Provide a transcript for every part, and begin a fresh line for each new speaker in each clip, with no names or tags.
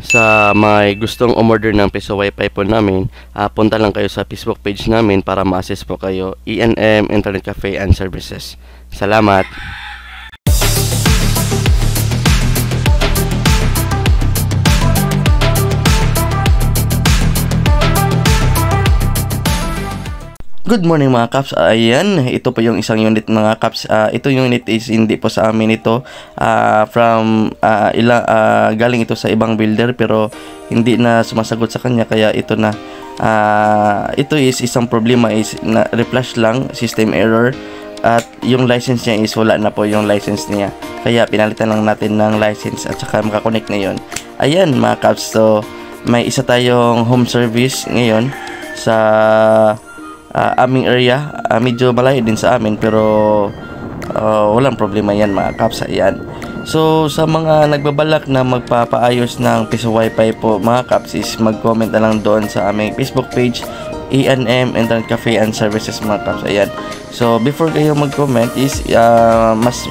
Sa may gustong umorder ng piso wifi po namin, punta lang kayo sa Facebook page namin para ma-assist po kayo. ENM Internet Cafe and Services. Salamat! Good morning mga Kaps. Ayan, ito po yung isang unit mga Kaps. Ito yung unit is hindi po sa amin ito. Galing ito sa ibang builder pero hindi na sumasagot sa kanya kaya ito na. Ito is isang problema is na reflash lang, system error. At yung license niya is wala na po yung license niya. Kaya pinalitan lang natin ng license at saka makakonect ngayon. Ayan mga Kaps. So may isa tayong home service ngayon sa aming area. Medyo malayo din sa amin pero walang problema yan mga Kaps. Ayan. So sa mga nagbabalak na magpapaayos ng piso wifi po mga Kaps is mag-comment na lang doon sa aming Facebook page ENM Internet Cafe and Services mga Kaps. Ayan. So before kayo mag-comment is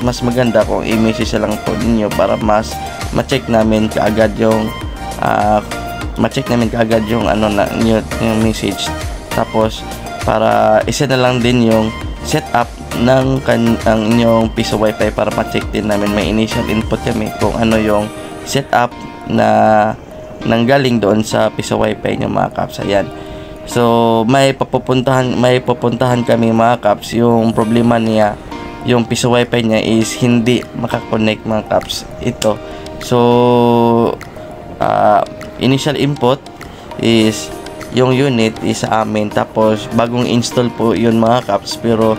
mas maganda kung i-message lang po ninyo para mas ma-check namin kaagad yung yung message. Tapos para isa na lang din yung setup ng ang inyong piso wifi para ma-check din namin. May initial input kami kung ano yung setup na nanggaling doon sa piso wifi nyo mga Kaps. Ayan. So may pupuntahan kami mga Kaps. Yung problema niya, yung piso wifi niya is hindi makakonect mga Kaps. Ito. So initial input is yung unit is sa amin, tapos bagong install po yun mga Kaps, pero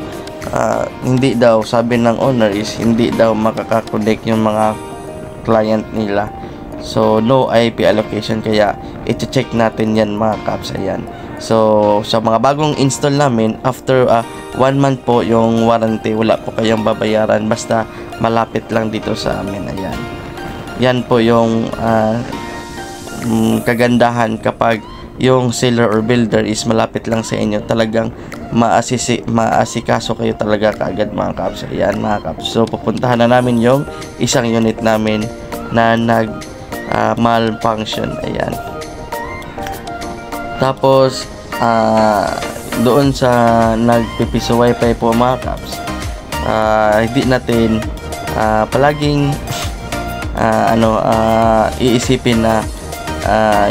hindi daw, sabi ng owner is hindi daw makakakonect yung mga client nila. So no IP allocation, kaya i-check natin yan mga Kaps. Ayan. So sa mga bagong install namin, after 1 month po yung warranty, wala po kayong babayaran basta malapit lang dito sa amin. Ayan. Yan po yung kagandahan kapag yung seller or builder is malapit lang sa inyo. Talagang maasikaso kayo talaga kaagad mga Kaps. Ayan mga Kaps. So pupuntahan na namin yung isang unit namin na malfunction. Ayan. Tapos doon sa nagpipiso wifi po mga Kaps, hindi natin palaging iisipin na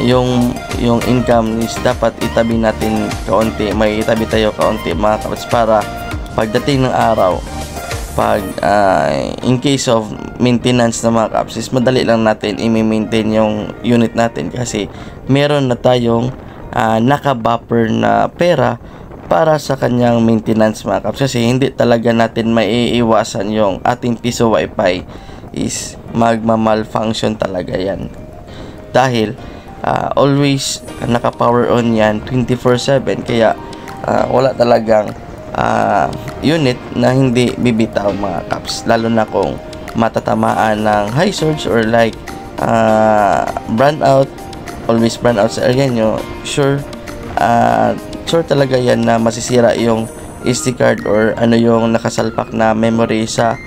yung income is dapat itabi natin kaunti, may itabi tayo kaunti mga Kaps, para pagdating ng araw, pag in case of maintenance na mga Kaps, is madali lang natin i-maintain yung unit natin kasi meron na tayong naka-buffer na pera para sa kanyang maintenance mga Kaps. Kasi hindi talaga natin maiiwasan yung ating piso wifi is magma-malfunction talaga yan, dahil always naka-power on yan 24/7. Kaya wala talagang unit na hindi bibitaw mga Kaps, lalo na kung matatamaan ng high surge or like brand out, always brand out sa area nyo. Sure talaga yan na masisira yung SD card or ano yung nakasalpak na memory sa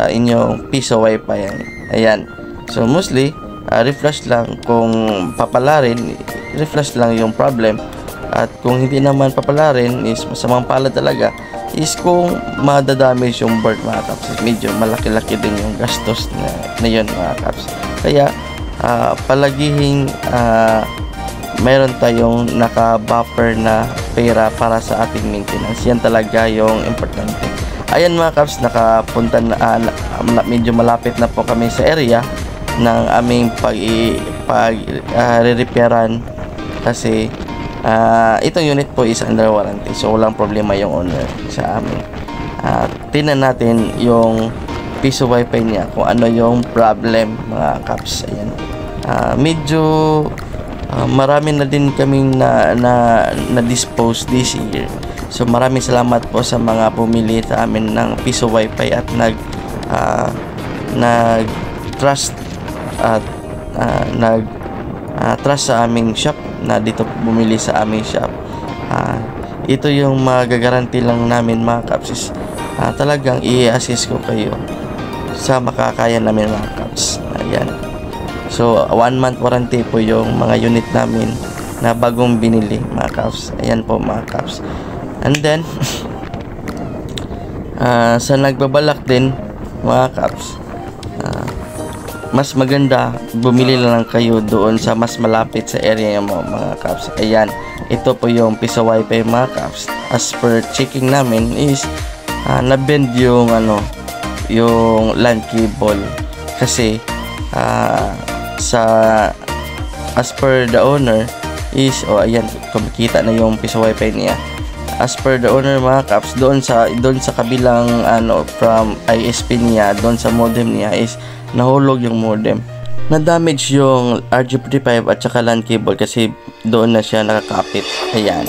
inyong piso wifi. Ayan. So mostly refresh lang. Kung papalarin, refresh lang yung problem. At kung hindi naman papalarin is masamang pala talaga is kung madadamage yung board mga Kaps, medyo malaki-laki din yung gastos na yun mga Kaps. Kaya palagihing mayroon tayong naka-buffer na pera para sa ating maintenance. Yan talaga yung importante. Ayan mga Kaps, nakapunta na, medyo malapit na po kami sa area ng aming re-repairan kasi itong unit po is under warranty, so walang problema yung owner sa amin. Tingnan natin yung piso wifi niya kung ano yung problem mga Kaps. Ayan. Medyo marami na din kaming na dispose this year, so maraming salamat po sa mga bumili sa amin ng piso wifi at nag trust at trust sa aming shop, na dito bumili sa aming shop. Ito yung magagaranti lang namin mga Kaps, talagang i-assist ko kayo sa makakaya namin mga Kaps. Ayan. So 1 month warranty po yung mga unit namin na bagong binili mga kaps. Ayan po mga kaps. And then sa nagbabalak din mga kaps, mas maganda bumili lang kayo doon sa mas malapit sa area mo mga kaps. Ayan, ito po yung Piso Wi-Fi mga kaps. As per checking namin is na-bend yung yung LAN cable kasi as per the owner is ayan, kumikita na yung Piso Wi-Fi niya. As per the owner mga kaps, doon sa kabilang from ISP niya, doon sa modem niya is nahulog yung modem. Na-damage yung RJ45 at saka LAN cable kasi doon na siya nakakapit. Ayan.